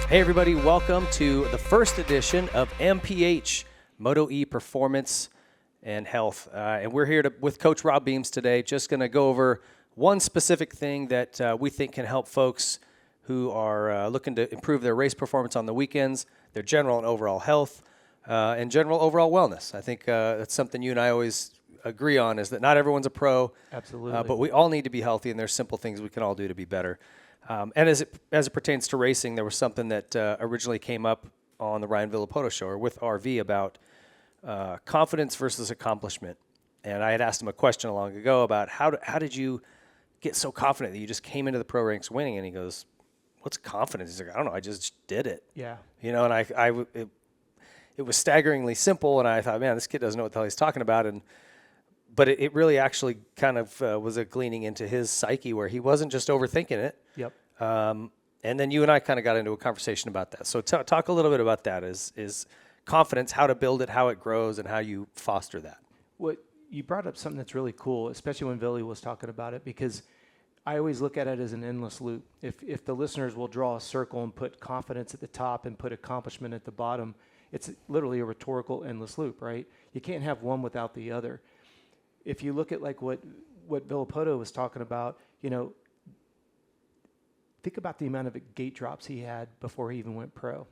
Hey everybody, welcome to the first edition of MPH, Motoe Performance and Health. And we're here with Coach Robb Beams today, just going to go over one specific thing that we think can help folks who are looking to improve their race performance on the weekends, their general and overall health, and general overall wellness. I think that's something you and I always agree on, is that not everyone's a pro. Absolutely. But we all need to be healthy, and there's simple things we can all do to be better. And as it pertains to racing, there was something that originally came up on the Ryan Villapoto show or with RV about confidence versus accomplishment. And I had asked him a question long ago about how did you get so confident that you just came into the pro ranks winning? And he goes, "What's confidence?" He's like, "I don't know. I just did it." Yeah. You know, and it was staggeringly simple. And I thought, man, this kid doesn't know what the hell he's talking about. But it really actually kind of was a gleaning into his psyche where he wasn't just overthinking it. Yep. And then you and I kind of got into a conversation about that. So talk a little bit about that. Is confidence, how to build it, how it grows, and how you foster that. What you brought up something that's really cool, especially when Billy was talking about it, because I always look at it as an endless loop. If the listeners will draw a circle and put confidence at the top and put accomplishment at the bottom, it's literally a rhetorical endless loop, right? You can't have one without the other. If you look at like what Villapoto was talking about, you know, think about the amount of gate drops he had before he even went pro.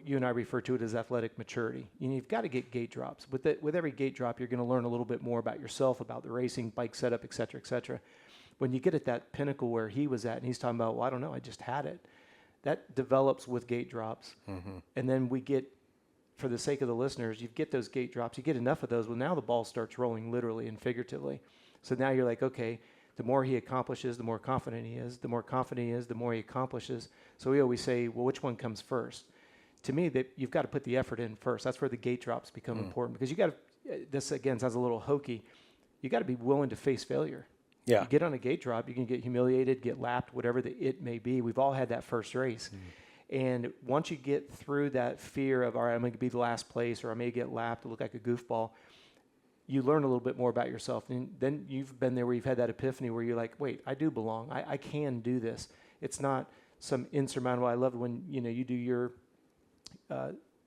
You and I refer to it as athletic maturity. You've got to get gate drops. With every gate drop, you're going to learn a little bit more about yourself, about the racing, bike setup, et cetera, et cetera. When you get at that pinnacle where he was at, and he's talking about, well, I don't know, I just had it. That develops with gate drops. Mm-hmm. And then we get, for the sake of the listeners, you get those gate drops, you get enough of those, well, now the ball starts rolling literally and figuratively. So now you're like, okay, the more he accomplishes, the more confident he is. The more confident he is, the more he accomplishes. So we always say, well, which one comes first? To me, that you've got to put the effort in first. That's where the gate drops become important, because you got to, this again sounds a little hokey, you got to be willing to face failure. Yeah. You get on a gate drop, you can get humiliated, get lapped, whatever it may be. We've all had that first race. And once you get through that fear of, all right, I'm going to be the last place, or I may get lapped, look like a goofball, you learn a little bit more about yourself. And then you've been there where you've had that epiphany where you're like, wait, I do belong. I can do this. It's not some insurmountable. I love when, you know, you do your,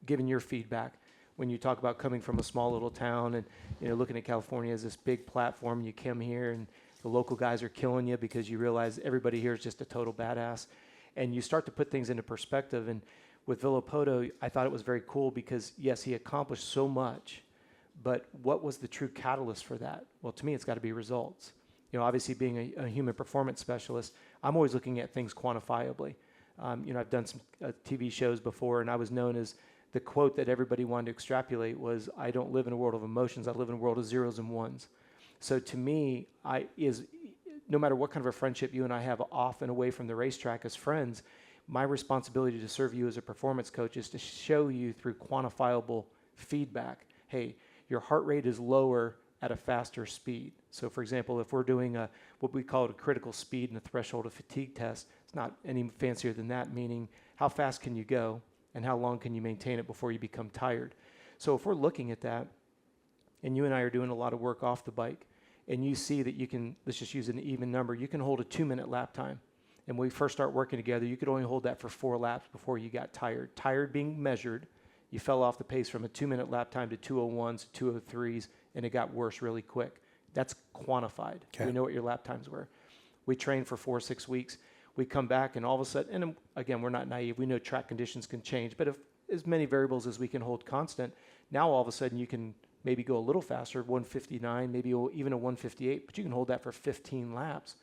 giving your feedback. When you talk about coming from a small little town and, you know, looking at California as this big platform, you come here and the local guys are killing you because you realize everybody here is just a total badass. And you start to put things into perspective. And with Villapoto, I thought it was very cool because, yes, he accomplished so much, but what was the true catalyst for that? Well, to me, it's got to be results. You know, obviously being a human performance specialist, I'm always looking at things quantifiably. You know, I've done some TV shows before, and I was known as the quote that everybody wanted to extrapolate was, I don't live in a world of emotions, I live in a world of zeros and ones. So to me, no matter what kind of a friendship you and I have off and away from the racetrack as friends, my responsibility to serve you as a performance coach is to show you through quantifiable feedback, hey, your heart rate is lower at a faster speed. So for example, if we're doing what we call a critical speed and a threshold of fatigue test, it's not any fancier than that, meaning how fast can you go and how long can you maintain it before you become tired. So if we're looking at that, and you and I are doing a lot of work off the bike, and you see that you can, let's just use an even number, you can hold a 2-minute lap time. And when we first start working together, you could only hold that for 4 laps before you got tired. Tired being measured, you fell off the pace from a 2-minute lap time to 2:01s to 2:03s, and it got worse really quick. That's quantified. Okay. We know what your lap times were. We trained for 4 or 6 weeks. We come back, and all of a sudden, and again, we're not naive. We know track conditions can change, but if as many variables as we can hold constant, now all of a sudden you can maybe go a little faster, 159, maybe even a 158, but you can hold that for 15 laps.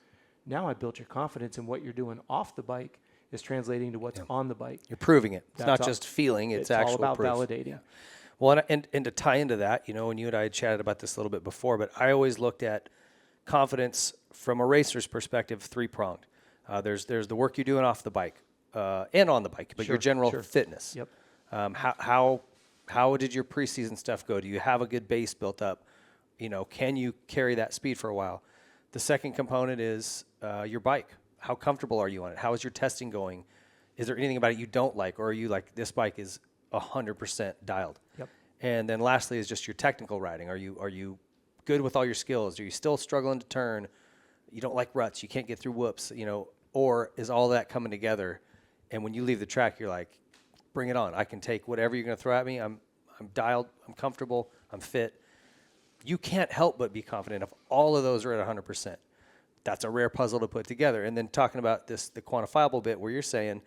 Now I built your confidence in what you're doing off the bike is translating to what's on the bike. You're proving it. It's not just feeling, it's actual all about proof. Validating. Yeah. Well, and to tie into that, you know, and you and I had chatted about this a little bit before, but I always looked at confidence from a racer's perspective, 3-pronged. There's the work you're doing off the bike and on the bike, but your general fitness. Yep. How did your preseason stuff go? Do you have a good base built up? You know, can you carry that speed for a while? The second component is your bike. How comfortable are you on it? How is your testing going? Is there anything about it you don't like, or are you like, this bike is 100% dialed? Yep. And then lastly is just your technical riding. Are you good with all your skills? Are you still struggling to turn? You don't like ruts. You can't get through whoops, you know, or is all that coming together And when you leave the track, you're like, bring it on. I can take whatever you're going to throw at me. I'm dialed. I'm comfortable. I'm fit. You can't help but be confident if all of those are at 100%. That's a rare puzzle to put together. And then talking about the quantifiable bit where you're saying,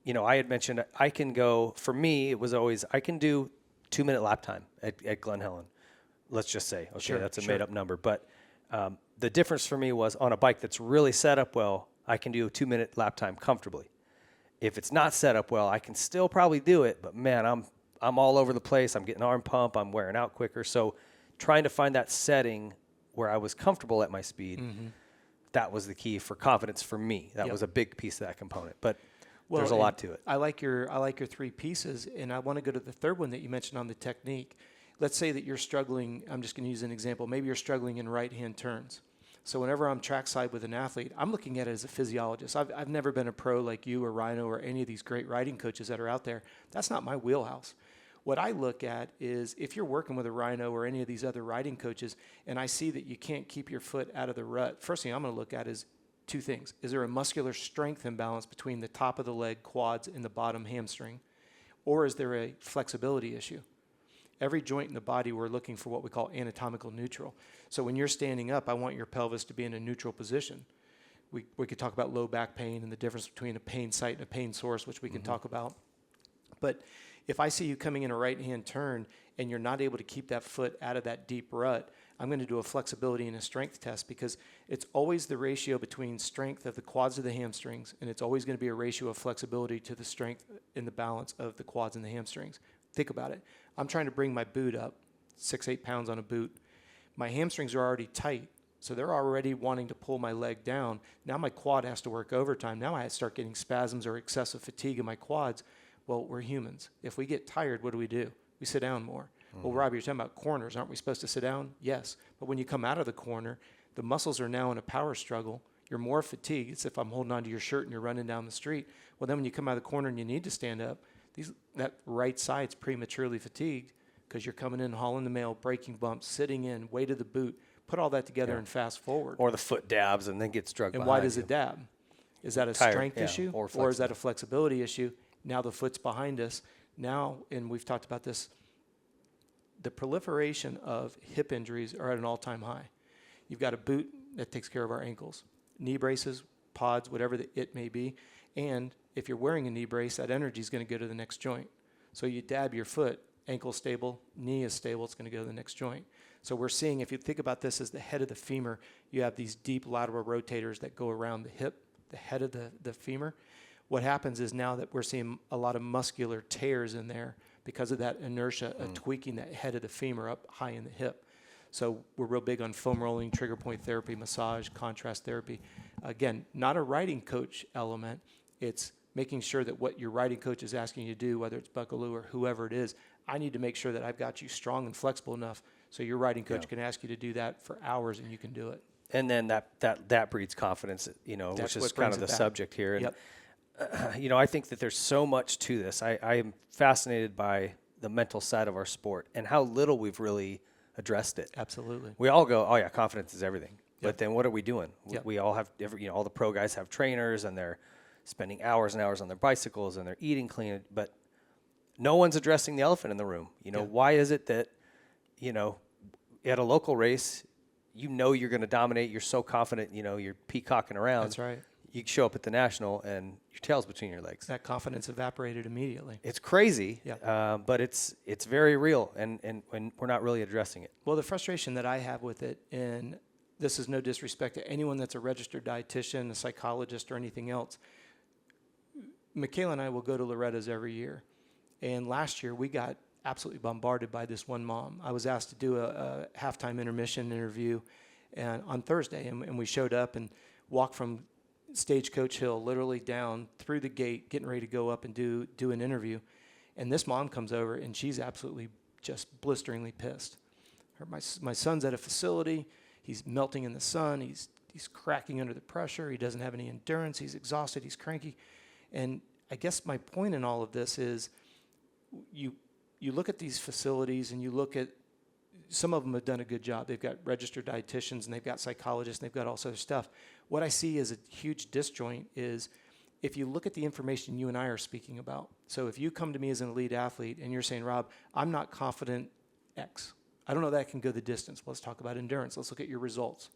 I had mentioned I can go, for me, it was always, I can do 2-minute lap time at Glen Helen. Let's just say, okay, Sure, that's a sure. made up number. But the difference for me was on a bike that's really set up well, I can do a 2-minute lap time comfortably. If it's not set up well, I can still probably do it, but man, I'm all over the place. I'm getting arm pump. I'm wearing out quicker. So trying to find that setting where I was comfortable at my speed, that was the key for confidence for me. That was a big piece of that component. But there's a lot to it. I like your 3 pieces, and I want to go to the third one that you mentioned on the technique. Let's say that you're struggling. I'm just going to use an example. Maybe you're struggling in right-hand turns. So whenever I'm trackside with an athlete, I'm looking at it as a physiologist. I've never been a pro like you or Rhino or any of these great riding coaches that are out there. That's not my wheelhouse. What I look at is if you're working with a Rhino or any of these other riding coaches, and I see that you can't keep your foot out of the rut, first thing I'm going to look at is 2 things. Is there a muscular strength imbalance between the top of the leg, quads, and the bottom hamstring? Or is there a flexibility issue? Every joint in the body, we're looking for what we call anatomical neutral. So when you're standing up, I want your pelvis to be in a neutral position. We could talk about low back pain and the difference between a pain site and a pain source, which we can talk about. But if I see you coming in a right-hand turn and you're not able to keep that foot out of that deep rut, I'm going to do a flexibility and a strength test because it's always the ratio between strength of the quads of the hamstrings, and it's always going to be a ratio of flexibility to the strength in the balance of the quads and the hamstrings. Think about it. I'm trying to bring my boot up, 6-8 pounds on a boot. My hamstrings are already tight, so they're already wanting to pull my leg down. Now my quad has to work overtime. Now I start getting spasms or excessive fatigue in my quads. Well, we're humans. If we get tired, what do? We sit down more. Well, Rob, you're talking about corners. Aren't we supposed to sit down? Yes. But when you come out of the corner, the muscles are now in a power struggle. You're more fatigued. It's if I'm holding onto your shirt and you're running down the street. Well, then when you come out of the corner and you need to stand up, that right side's prematurely fatigued because you're coming in, hauling the mail, braking bumps, sitting in, weight of the boot. Put all that together and fast forward. Or the foot dabs and then gets drugged And behind why does you. it dab? Is that a Tired, strength issue or is that a flexibility issue? Now the foot's behind us. Now, and we've talked about this, the proliferation of hip injuries are at an all-time high. You've got a boot that takes care of our ankles, knee braces, pods, whatever it may be. And if you're wearing a knee brace, that energy is going to go to the next joint. So you dab your foot, ankle stable, knee is stable, it's going to go to the next joint. So we're seeing, if you think about this as the head of the femur, you have these deep lateral rotators that go around the hip, the head of the femur. What happens is now that we're seeing a lot of muscular tears in there because of that inertia of tweaking that head of the femur up high in the hip. So we're real big on foam rolling, trigger point therapy, massage, contrast therapy. Again, not a riding coach element. It's making sure that what your riding coach is asking you to do, whether it's Buckaloo or whoever it is, I need to make sure that I've got you strong and flexible enough so your riding coach can ask you to do that for hours and you can do it. And then that breeds confidence, which is kind of the subject here. And, I think that there's so much to this. I am fascinated by the mental side of our sport and how little we've really addressed it. Absolutely. We all go, oh yeah, confidence is everything. Yep. But then what are we doing? Yep. We all have, all the pro guys have trainers and they're spending hours and hours on their bicycles and they're eating clean, but no one's addressing the elephant in the room. Why is it that, at a local race, you're going to dominate. You're so confident, you're peacocking around. That's right. You show up at the national and your tail's between your legs. That confidence evaporated immediately. It's crazy, but it's very real, and we're not really addressing it. Well, the frustration that I have with it, and this is no disrespect to anyone that's a registered dietitian, a psychologist, or anything else, Michaela and I will go to Loretta's every year. And last year, we got absolutely bombarded by this one mom. I was asked to do a halftime intermission interview on Thursday, and we showed up and walked from Stagecoach Hill literally down through the gate, getting ready to go up and do an interview. And this mom comes over, and she's absolutely just blisteringly pissed. My son's at a facility. He's melting in the sun. He's cracking under the pressure. He doesn't have any endurance. He's exhausted. He's cranky. And I guess my point in all of this is you look at these facilities and you look at some of them have done a good job. They've got registered dietitians and they've got psychologists and they've got all sorts of stuff. What I see as a huge disjoint is if you look at the information you and I are speaking about, so if you come to me as an elite athlete and you're saying, Rob, I'm not confident X. I don't know that I can go the distance. Let's talk about endurance. Let's look at your results.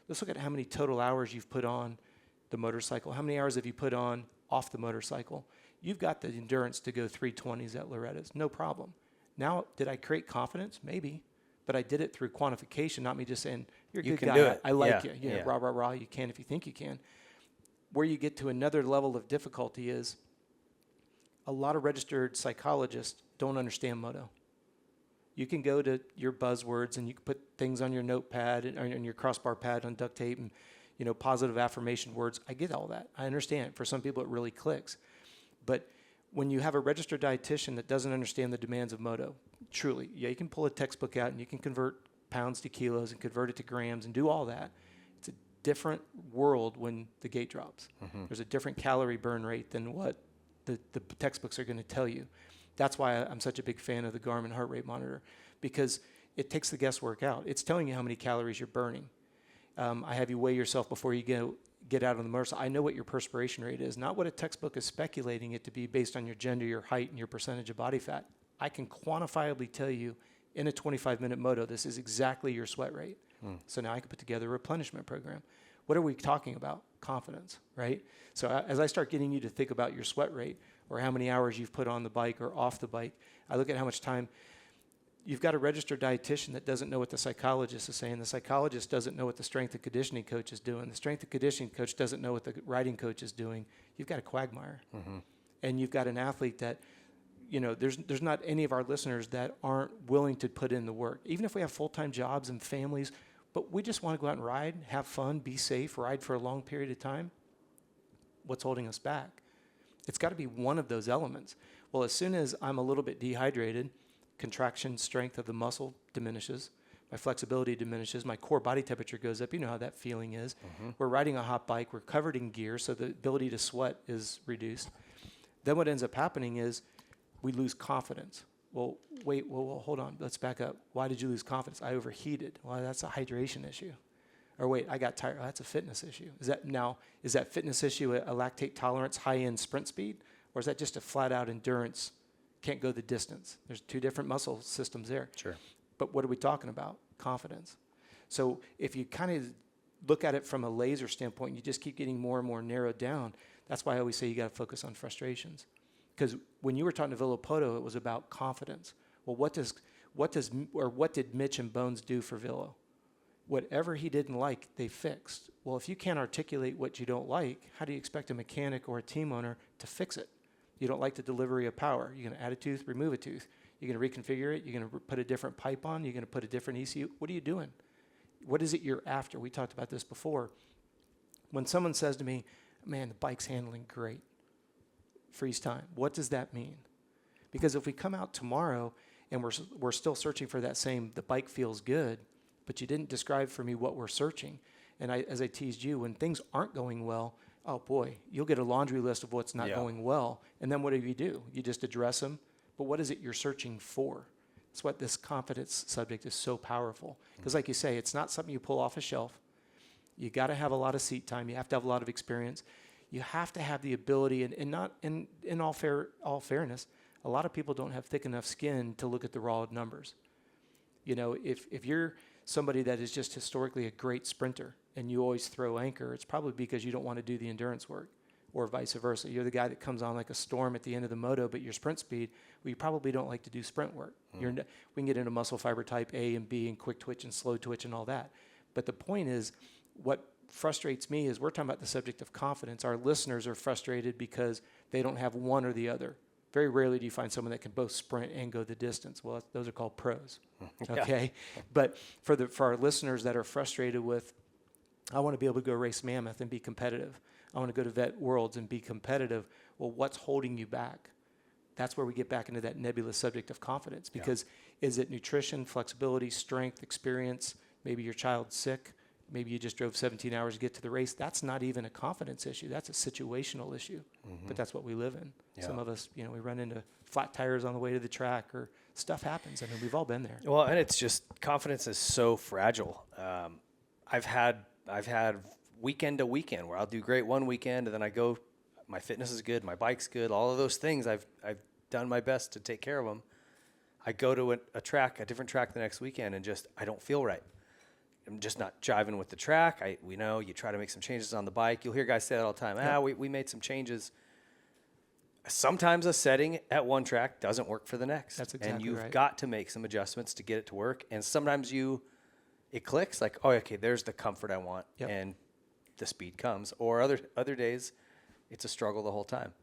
Let's look at how many total hours you've put on the motorcycle. How many hours have you put on off the motorcycle? You've got the endurance to go 320s at Loretta's, no problem. Now, did I create confidence? Maybe. But I did it through quantification, not me just saying, you're a good can guy. do it. I like Yeah. you. Yeah. Rah, rah, rah. You can if you think you can. Where you get to another level of difficulty is a lot of registered psychologists don't understand Moto. You can go to your buzzwords and you can put things on your notepad and on your crossbar pad on duct tape and, positive affirmation words. I get all that. I understand. For some people, it really clicks. But when you have a registered dietitian that doesn't understand the demands of Moto, truly, yeah, you can pull a textbook out and you can convert pounds to kilos and convert it to grams and do all that. It's a different world when the gate drops. Mm-hmm. There's a different calorie burn rate than what the textbooks are going to tell you. That's why I'm such a big fan of the Garmin heart rate monitor, because it takes the guesswork out. It's telling you how many calories you're burning. I have you weigh yourself before you get out on the motorcycle. I know what your perspiration rate is, not what a textbook is speculating it to be based on your gender, your height, and your percentage of body fat. I can quantifiably tell you in a 25-minute moto, this is exactly your sweat rate. So now I can put together a replenishment program. What are we talking about? Confidence, right? So as I start getting you to think about your sweat rate or how many hours you've put on the bike or off the bike, I look at how much time. You've got a registered dietitian that doesn't know what the psychologist is saying. The psychologist doesn't know what the strength and conditioning coach is doing. The strength and conditioning coach doesn't know what the riding coach is doing. You've got a quagmire. Mm-hmm. And you've got an athlete that, there's not any of our listeners that aren't willing to put in the work. Even if we have full-time jobs and families, but we just want to go out and ride, have fun, be safe, ride for a long period of time. What's holding us back? It's got to be one of those elements. Well, as soon as I'm a little bit dehydrated, contraction strength of the muscle diminishes, my flexibility diminishes, my core body temperature goes up. You know how that feeling is. Mm-hmm. We're riding a hot bike, we're covered in gear, so the ability to sweat is reduced. Then what ends up happening is we lose confidence. Well, hold on, let's back up. Why did you lose confidence? I overheated. Well, that's a hydration issue. Or wait, I got tired. Oh, that's a fitness issue. Is that fitness issue a lactate tolerance, high-end sprint speed? Or is that just a flat-out endurance, can't go the distance? There's two different muscle systems there. Sure. But what are we talking about? Confidence. So if you kind of look at it from a laser standpoint, you just keep getting more and more narrowed down. That's why I always say you got to focus on frustrations. Because when you were talking to Villopoto, it was about confidence. Well, what did Mitch and Bones do for Villo? Whatever he didn't like, they fixed. Well, if you can't articulate what you don't like, how do you expect a mechanic or a team owner to fix it? You don't like the delivery of power. You're going to add a tooth, remove a tooth. You're going to reconfigure it. You're going to put a different pipe on. You're going to put a different ECU. What are you doing? What is it you're after? We talked about this before. When someone says to me, man, the bike's handling great, freeze time, what does that mean? Because if we come out tomorrow and we're still searching for that same, the bike feels good, but you didn't describe for me what we're searching. And as I teased you, when things aren't going well, oh boy, you'll get a laundry list of what's not going well. And then what do? You just address them. But what is it you're searching for? That's what this confidence subject is so powerful. Because like you say, it's not something you pull off a shelf. You got to have a lot of seat time. You have to have a lot of experience. You have to have the ability, and not in all fairness, a lot of people don't have thick enough skin to look at the raw numbers. If you're somebody that is just historically a great sprinter and you always throw anchor, it's probably because you don't want to do the endurance work, or vice versa. You're the guy that comes on like a storm at the end of the moto, but your sprint speed, well, you probably don't like to do sprint work. We can get into muscle fiber type A and B and quick twitch and slow twitch and all that. But the point is, what frustrates me is we're talking about the subject of confidence. Our listeners are frustrated because they don't have one or the other. Very rarely do you find someone that can both sprint and go the distance. Well, those are called pros. Okay, but for our listeners that are frustrated with, I want to be able to go race Mammoth and be competitive. I want to go to Vet Worlds and be competitive. Well, what's holding you back? That's where we get back into that nebulous subject of confidence. Because is it nutrition, flexibility, strength, experience? Maybe your child's sick. Maybe you just drove 17 hours to get to the race. That's not even a confidence issue. That's a situational issue. Mm-hmm. But that's what we live in. Yeah. Some of us, we run into flat tires on the way to the track, or stuff happens. I mean, we've all been there. Well, and it's just, confidence is so fragile. I've had weekend to weekend where I'll do great one weekend, and then I go my fitness is good, my bike's good, all of those things. I've done my best to take care of them. I go to a different track the next weekend, and I don't feel right. I'm just not jiving with the track. We know you try to make some changes on the bike. You'll hear guys say that all the time. Yep. We made some changes. Sometimes a setting at one track doesn't work for the next. That's exactly right. And you've right. got to make some adjustments to get it to work. And sometimes it clicks like, oh, okay, there's the comfort I want. Yep. And the speed comes. Or other days, it's a struggle the whole time.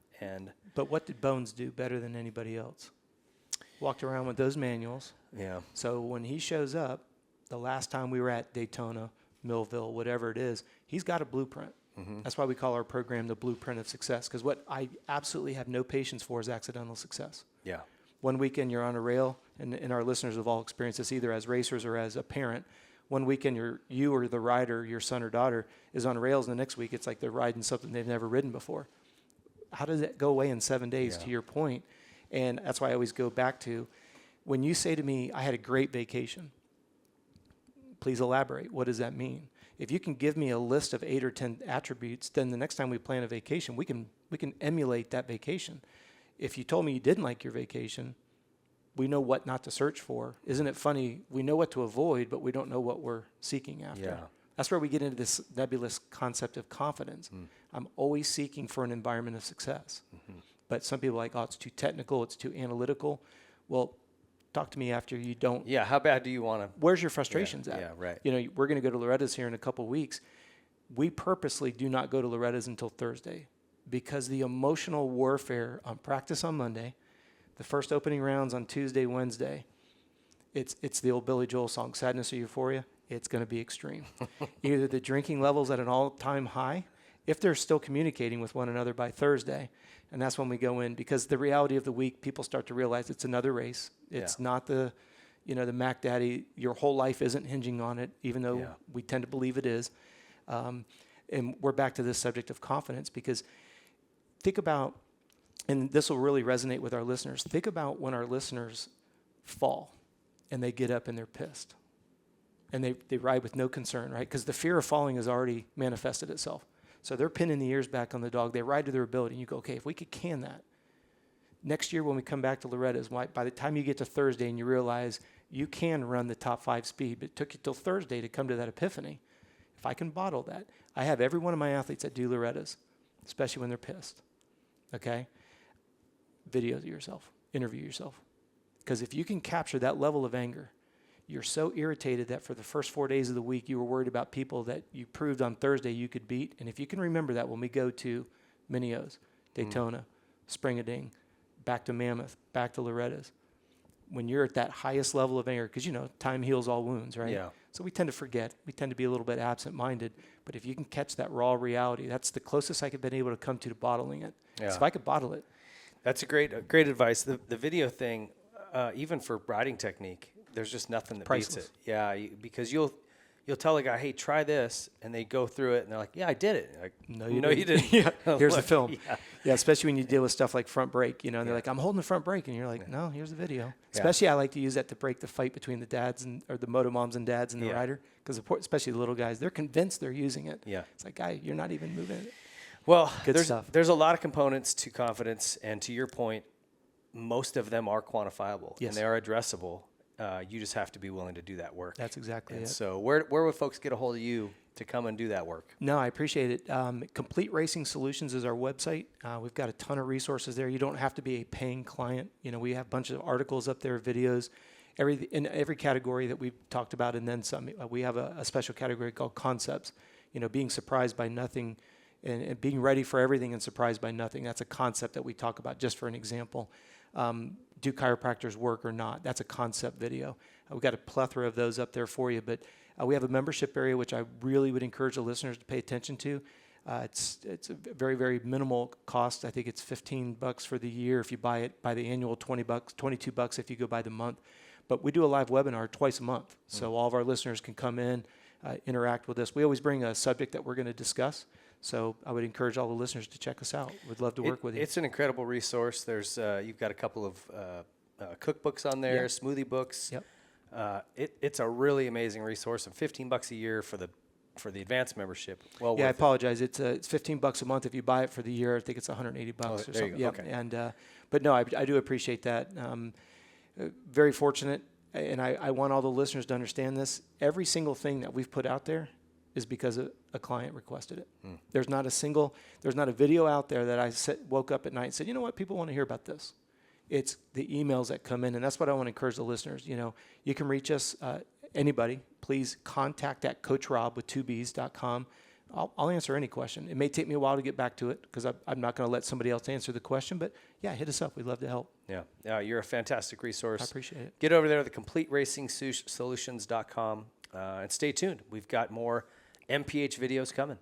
But what did Bones do better than anybody else? Walked around with those manuals. Yeah. So when he shows up, the last time we were at Daytona, Millville, whatever it is, he's got a blueprint. Mm-hmm. That's why we call our program the Blueprint of Success, because what I absolutely have no patience for is accidental success. Yeah. One weekend you're on a rail, and our listeners have all experienced this either as racers or as a parent. One weekend you or the rider, your son or daughter, is on rails, and the next week it's like they're riding something they've never ridden before. How does that go away in 7 days, to your point? And that's why I always go back to, when you say to me, I had a great vacation, please elaborate. What does that mean? If you can give me a list of 8 or 10 attributes, then the next time we plan a vacation, we can emulate that vacation. If you told me you didn't like your vacation, we know what not to search for. Isn't it funny? We know what to avoid, but we don't know what we're seeking after. Yeah. That's where we get into this nebulous concept of confidence. I'm always seeking for an environment of success. Mm-hmm. But some people are like, oh, it's too technical, it's too analytical. Well, talk to me after you don't. Yeah, how bad do you want to? Where's your frustrations at? Yeah, right. You know, we're going to go to Loretta's here in a couple of weeks. We purposely do not go to Loretta's until Thursday because the emotional warfare on practice on Monday, the first opening rounds on Tuesday, Wednesday, it's the old Billy Joel song, Sadness or Euphoria. It's going to be extreme. Either the drinking level's at an all-time high, if they're still communicating with one another by Thursday, and that's when we go in, because the reality of the week, people start to realize it's another race. It's not the Mac Daddy. Your whole life isn't hinging on it, even though we tend to believe it is. And we're back to this subject of confidence, because think about, and this will really resonate with our listeners, think about when our listeners fall and they get up and they're pissed. And they ride with no concern, right? Because the fear of falling has already manifested itself. So they're pinning the ears back on the dog. They ride to their ability. And you go, okay, if we could can that, next year when we come back to Loretta's, by the time you get to Thursday and you realize you can run the top 5 speed, but it took you till Thursday to come to that epiphany. If I can bottle that, I have every one of my athletes that do Loretta's, especially when they're pissed, okay? Video yourself. Interview yourself. Because if you can capture that level of anger, you're so irritated that for the first 4 days of the week, you were worried about people that you proved on Thursday you could beat. And if you can remember that when we go to Minios, Daytona, Spring-a-Ding, back to Mammoth, back to Loretta's, when you're at that highest level of anger, because, time heals all wounds, right? Yeah. So we tend to forget. We tend to be a little bit absent-minded. But if you can catch that raw reality, that's the closest I could been able to come to bottling it. Yeah. So if I could bottle it. That's great advice. The video thing, even for riding technique, there's just nothing that Priceless. beats it. Yeah, because you'll tell a guy, hey, try this, and they go through it, and they're like, yeah, I did it. Like, No, you didn't. Yeah. Here's the Look, film. Yeah. Yeah, especially when you deal with stuff like front brake, and they're like, I'm holding the front brake, and you're like, no, here's the video. Especially I like to use that to break the fight between the dads or the moto moms and dads and the rider, because especially the little guys, they're convinced they're using it. Yeah. It's like, guy, you're not even moving it. Well, Good stuff. there's a lot of components to confidence, and to your point, most of them are quantifiable, Yes. and they are addressable. You just have to be willing to do that work. That's exactly and it. So where would folks get a hold of you to come and do that work? No, I appreciate it. Complete Racing Solutions is our website. We've got a ton of resources there. You don't have to be a paying client. We have a bunch of articles up there, videos, in every category that we've talked about, and then some. We have a special category called concepts. Being surprised by nothing and being ready for everything and surprised by nothing. That's a concept that we talk about, just for an example. Do chiropractors work or not? That's a concept video. We've got a plethora of those up there for you, but we have a membership area, which I really would encourage the listeners to pay attention to. It's a very, very minimal cost. I think it's $15 for the year if you buy it by the annual, $20, $22 if you go by the month. But we do a live webinar twice a month, so all of our listeners can come in, interact with us. We always bring a subject that we're going to discuss. So I would encourage all the listeners to check us out. We'd love to work with you. It's an incredible resource. There's you've got a couple of cookbooks on there, smoothie books. Yep. It's a really amazing resource, and $15 a year for the for the advanced membership. Well, Yeah, I worth it. apologize. It's $15 a month if you buy it for the year. I think it's $180 or there you something. go. Yeah, Okay. and but no, I do appreciate that. Very fortunate, and I want all the listeners to understand this. Every single thing that we've put out there is because a client requested it. There's not a video out there that I woke up at night and said, you know what, people want to hear about this. It's the emails that come in, and that's what I want to encourage the listeners. You know, you can reach us, anybody. Please contact at CoachRobb with 2Bs.com. I'll answer any question. It may take me a while to get back to it because I'm not going to let somebody else answer the question, but yeah, hit us up. We'd love to help. Yeah, you're a fantastic resource. I appreciate it. Get over there to CompleteRacingSolutions.com and stay tuned. We've got more MPH videos coming.